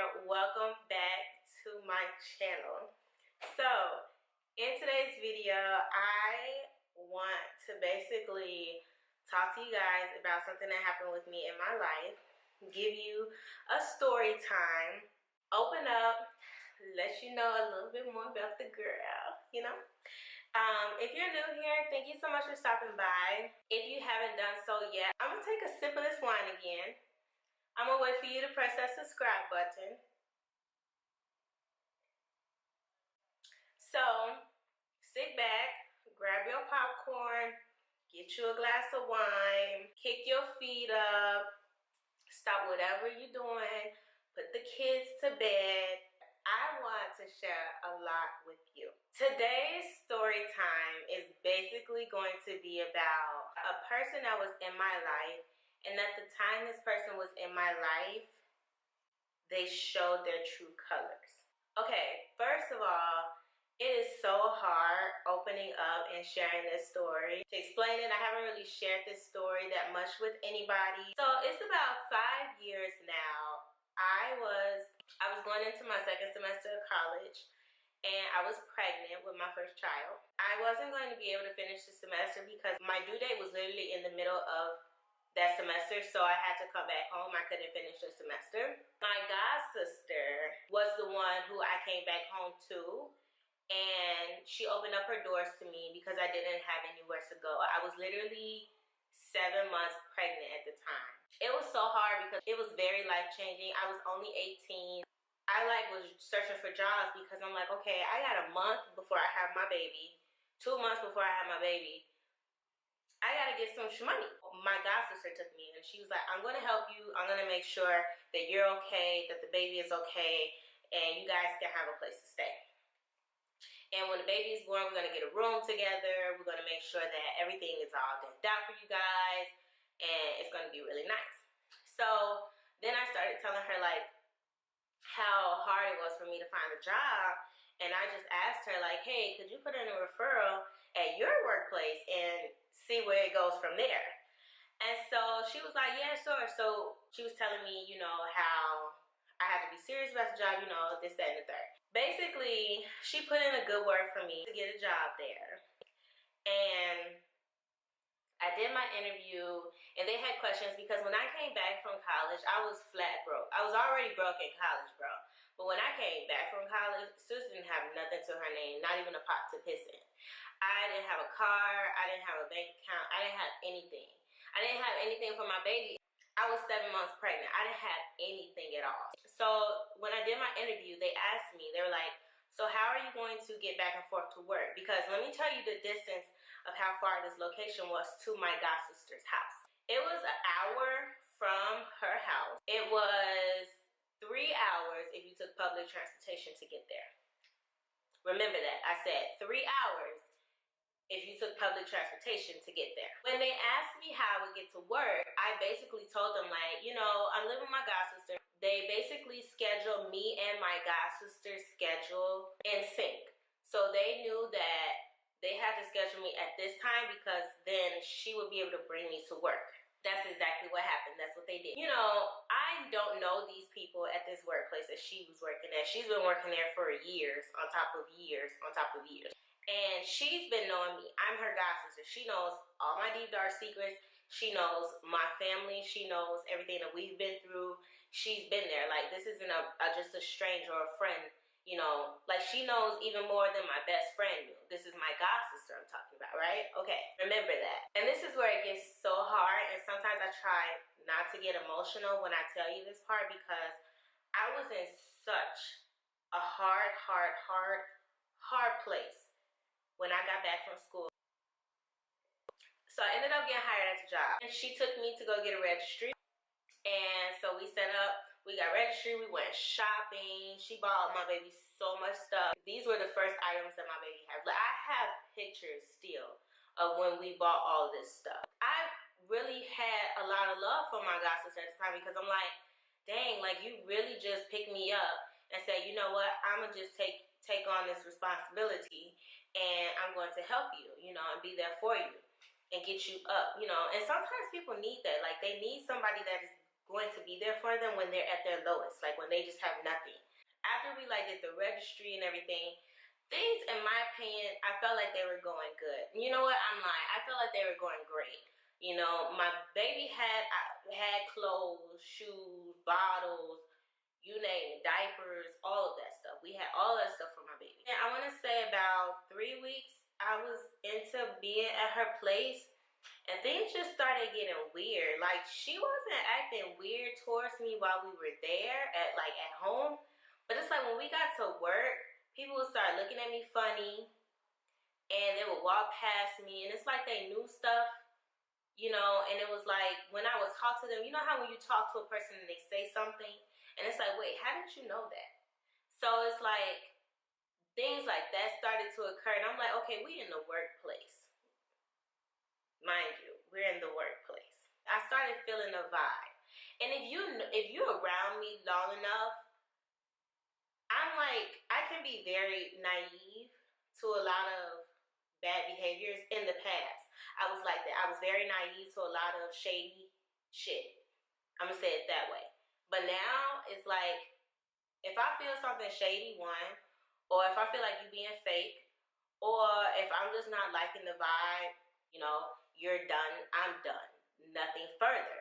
here. Welcome back to my channel. So in today's video, I want to basically talk to you guys about something that happened with me in my life, give you a story time, open up, let you know a little bit more about the girl, you know. If you're new here, thank you so much for stopping by. If you haven't done so yet, I'm gonna take a sip of this wine again. I'm gonna wait for you to press that subscribe button. So sit back, grab your popcorn, get you a glass of wine, kick your feet up, stop whatever you're doing, put the kids to bed. I want to share a lot with you. Today's story time is basically going to be about a person that was in my life, and at the time this person was in my life, they showed their true colors. Okay, first of all, it is so hard opening up and sharing this story. To explain it, I haven't really shared this story that much with anybody. So it's about 5 years now. I was going into my second semester of college, and I was pregnant with my first child. I wasn't going to be able to finish the semester because my due date was literally in the middle of that semester, so I had to come back home. I couldn't finish the semester. My god sister was the one who I came back home to, and she opened up her doors to me because I didn't have anywhere to go. I was literally 7 months pregnant at the time. It was so hard because it was very life-changing. I was only 18. I was searching for jobs because I'm like, okay, I got a month before I have my baby, 2 months before I have my baby. I gotta get some money. My god sister took me and she was like, I'm gonna help you. I'm gonna make sure that you're okay, that the baby is okay, and you guys can have a place to stay. And when the baby is born, we're gonna get a room together. We're gonna make sure that everything is all decked out for you guys, and it's gonna be really nice. So then I started telling her like how hard it was for me to find a job, and I just asked her like, hey, could you put in a referral at your workplace and see where it goes from there? And so she was like, yeah, sure. So she was telling me, you know, how I had to be serious about the job, you know, this, that, and the third. Basically, she put in a good word for me to get a job there. And I did my interview, and they had questions because when I came back from college, I was flat broke. I was already broke in college, bro. But when I came back from college, sis didn't have nothing to her name, not even a pot to piss in. I didn't have a car. I didn't have a bank account. I didn't have anything. I didn't have anything for my baby. I was 7 months pregnant. I didn't have anything at all. So when I did my interview, they asked me, they were like, so how are you going to get back and forth to work? Because let me tell you the distance of how far this location was to my god sister's house. It was an hour from her house. It was 3 hours if you took public transportation to get there. Remember that. I said 3 hours if you took public transportation to get there. When they asked me how I would get to work, I basically told them like, you know, I'm living with my god sister. They basically scheduled me and my god sister's schedule in sync. So they knew that they had to schedule me at this time because then she would be able to bring me to work. That's exactly what happened. That's what they did. You know, I don't know these people at this workplace that she was working at. She's been working there for years, on top of years, on top of years. And she's been knowing me. I'm her god sister. She knows all my deep dark secrets. She knows my family. She knows everything that we've been through. She's been there. Like, this isn't just a stranger or a friend, you know. Like, she knows even more than my best friend knew. This is my god sister I'm talking about, right? Okay, remember that. And this is where it gets so hard. And sometimes I try not to get emotional when I tell you this part because I was in such a hard place when I got back from school. So I ended up getting hired at the job. And she took me to go get a registry. And so we set up, we got registry, we went shopping. She bought my baby so much stuff. These were the first items that my baby had. Like, I have pictures still of when we bought all this stuff. I really had a lot of love for my god sister at the time because I'm like, dang, like, you really just picked me up and said, you know what, I'm gonna just take on this responsibility and I'm going to help you, you know, and be there for you and get you up, you know. And sometimes people need that. Like, they need somebody that is going to be there for them when they're at their lowest, like when they just have nothing. After we like did the registry and everything, things, in my opinion, I felt like they were going good. You know what? I'm lying. I felt like they were going great. You know, my baby had clothes, shoes, bottles, you name it, diapers, all of that stuff. We had all that stuff for my baby. And I want to say about 3 weeks, I was into being at her place, and things just started getting weird. Like, she wasn't acting weird towards me while we were there at home, but it's like when we got to work, people would start looking at me funny, and they would walk past me, and it's like they knew stuff, you know. And it was like when I would talk to them, you know how when you talk to a person and they say something, and it's like, wait, how did you know that? So it's like things like that started to occur, and I'm like, okay, we in the workplace. Mind you, we're in the workplace. I started feeling a vibe. And if you're around me long enough, I'm like, I can be very naive to a lot of bad behaviors in the past. I was like that. I was very naive to a lot of shady shit. I'm gonna say it that way. But now it's like, if I feel something shady, one, or if I feel like you being fake, or if I'm just not liking the vibe, you know, you're done, I'm done. Nothing further.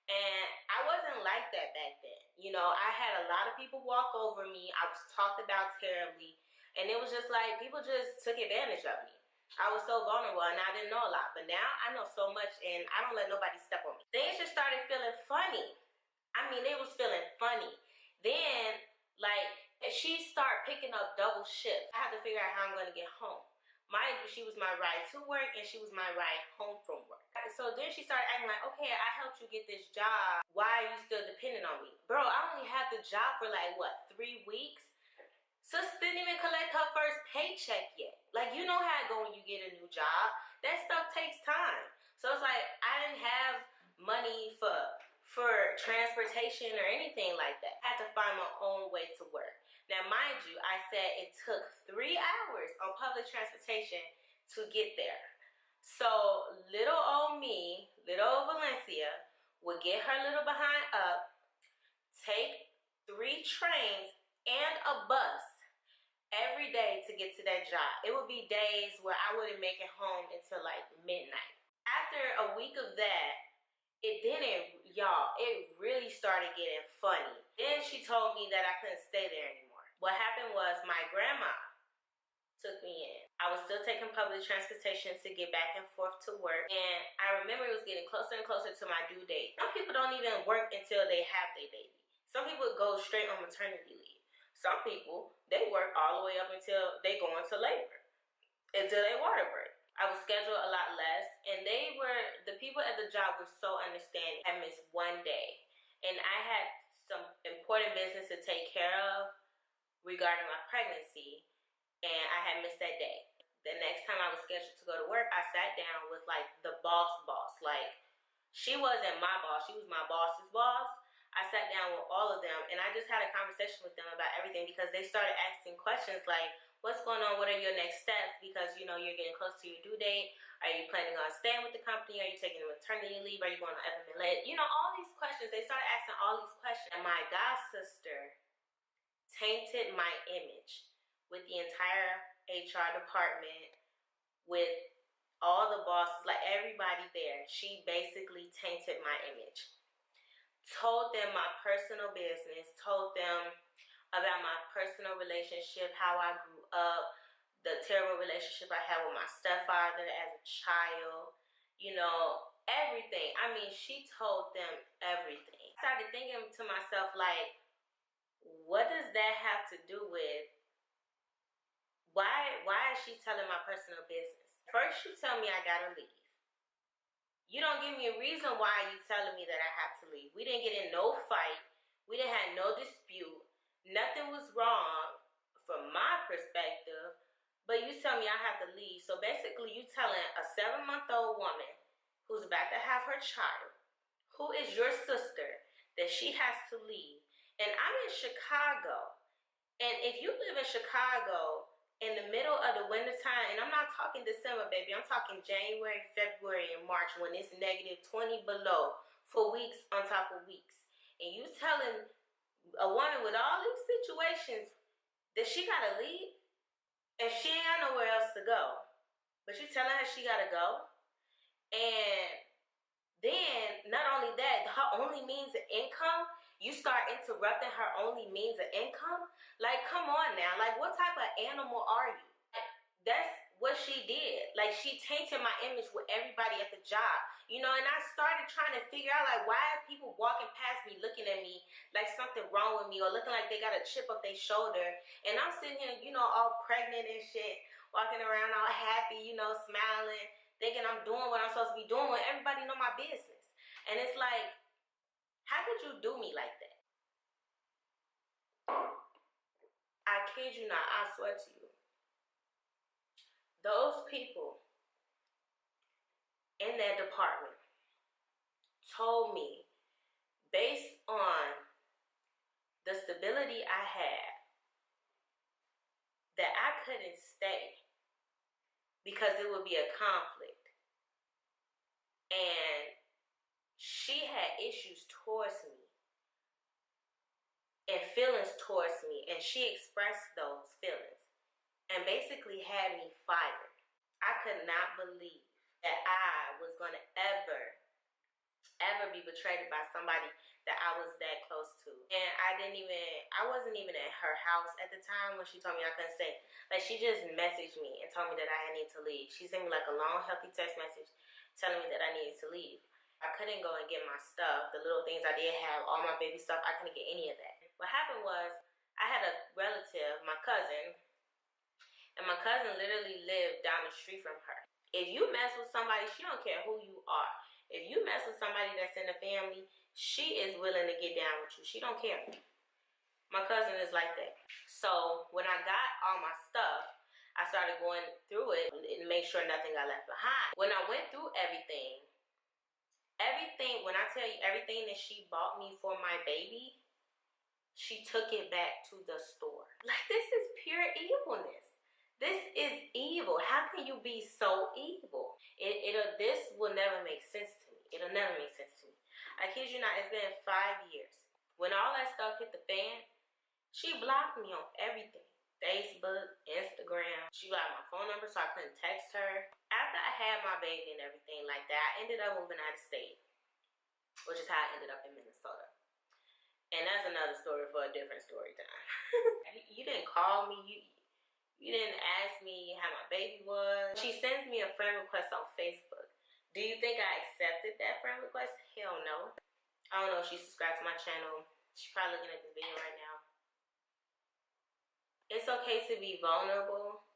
And I wasn't like that back then. You know, I had a lot of people walk over me. I was talked about terribly. And it was just like, people just took advantage of me. I was so vulnerable and I didn't know a lot. But now I know so much and I don't let nobody step on me. Things just started feeling funny. I mean, it was feeling funny. Then, like, she started picking up double shifts. I had to figure out how I'm going to get home. Mind you, she was my ride to work and she was my ride home from work. So then she started acting like, okay, I helped you get this job. Why are you still dependent on me? Bro, I only had the job for like, what, 3 weeks? Sis didn't even collect her first paycheck yet. Like, you know how it go when you get a new job. That stuff takes time. So it's like, I didn't have money for transportation or anything like that. I had to find my own way to work. Now, mind you, I said it took 3 hours on public transportation to get there. So little old me, little old Valencia, would get her little behind up, take 3 trains and a bus every day to get to that job. It would be days where I wouldn't make it home until like midnight. After a week of that, it really started getting funny. Then she told me that I couldn't stay there anymore. What happened was my grandma took me in. I was still taking public transportation to get back and forth to work. And I remember it was getting closer and closer to my due date. Some people don't even work until they have their baby. Some people go straight on maternity leave. Some people, they work all the way up until they go into labor, until they water break. I was scheduled a lot less, and the people at the job were so understanding. I missed 1 day, and I had some important business to take care of regarding my pregnancy, and I had missed that day. The next time I was scheduled to go to work, I sat down with like the boss. Like, she wasn't my boss, she was my boss's boss. I sat down with all of them, and I just had a conversation with them about everything, because they started asking questions like, what's going on? What are your next steps? Because, you know, you're getting close to your due date. Are you planning on staying with the company? Are you taking a maternity leave? Are you going on FMLA? You know, all these questions. They started asking all these questions. And my god sister tainted my image with the entire HR department, with all the bosses, like everybody there. She basically tainted my image. Told them my personal business, told them about my personal relationship, how I grew up, the terrible relationship I had with my stepfather as a child, you know, everything. I mean, she told them everything. I started thinking to myself, like, what does that have to do with, why is she telling my personal business? First, you tell me I gotta leave. You don't give me a reason why you telling me that I have to leave. We didn't get in no fight. We didn't have no dispute. Nothing was wrong from my perspective, but you tell me I have to leave. So basically, you telling a 7-month-old woman who's about to have her child, who is your sister, that she has to leave. And I'm in Chicago. And if you live in Chicago in the middle of the winter time, and I'm not talking December, baby, I'm talking January, February, and March, when it's -20 below for weeks on top of weeks. and you telling a woman with all these situations that she gotta leave, and she ain't got nowhere else to go, but you telling her she gotta go, and then not only that, her only means of income, you start interrupting her only means of income. Like, come on now, like, what type of animal are you? That's what she did. Like, she tainted my image with everybody at the job, you know. And I started trying to figure out, like, why are people walking past me looking at me like something wrong with me, or looking like they got a chip up their shoulder, and I'm sitting here, you know, all pregnant and shit, walking around all happy, you know, smiling, thinking I'm doing what I'm supposed to be doing when everybody know my business. And it's like, how could you do me like that? I kid you not, I swear to you, those people in that department told me, based on the stability I had, that I couldn't stay because it would be a conflict. And she had issues towards me and feelings towards me, and she expressed those feelings and basically had me fired. I could not believe that I was going to ever be betrayed by somebody that I was that close to. And I wasn't even at her house at the time when she told me I couldn't stay. Like, she just messaged me and told me that I need to leave. She sent me like a long, healthy text message telling me that I needed to leave. I couldn't go and get my stuff, the little things I did have, all my baby stuff, I couldn't get any of that. What happened was, I had a relative, my cousin, and my cousin literally lived down the street from her. If you mess with somebody, she don't care who you are. If you mess with somebody that's in the family, she is willing to get down with you. She don't care. My cousin is like that. So when I got all my stuff, I started going through it and make sure nothing got left behind. When I went through everything, when I tell you everything that she bought me for my baby, she took it back to the store. Like, this is pure evilness. This is evil. How can you be so evil? This will never make sense to me. It'll never make sense to me. I kid you not, it's been 5 years. When all that stuff hit the fan, she blocked me on everything. Facebook, Instagram. She blocked my phone number so I couldn't text her. After I had my baby and everything like that, I ended up moving out of state, which is how I ended up in Minnesota. And that's another story for a different story time. You didn't call me. You didn't ask me how my baby was. She sends me a friend request on Facebook. Do you think I accepted that friend request? Hell no. I don't know if she subscribed to my channel. She's probably looking at this video right now. It's okay to be vulnerable,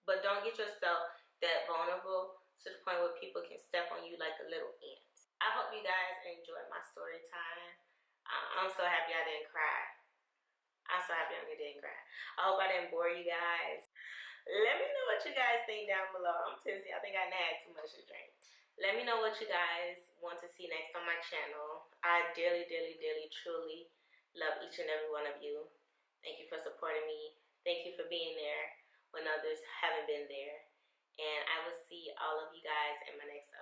but don't get yourself that vulnerable to the point where people can step on you like a little ant. I hope you guys enjoyed my story time. I'm so happy I didn't cry. I'm so happy I didn't cry. I hope I didn't bore you guys. Let me know what you guys think down below. I'm tipsy. I think I had too much to drink. Let me know what you guys want to see next on my channel. I dearly, dearly, dearly, truly love each and every one of you. Thank you for supporting me. Thank you for being there when others haven't been there. And I will see all of you guys in my next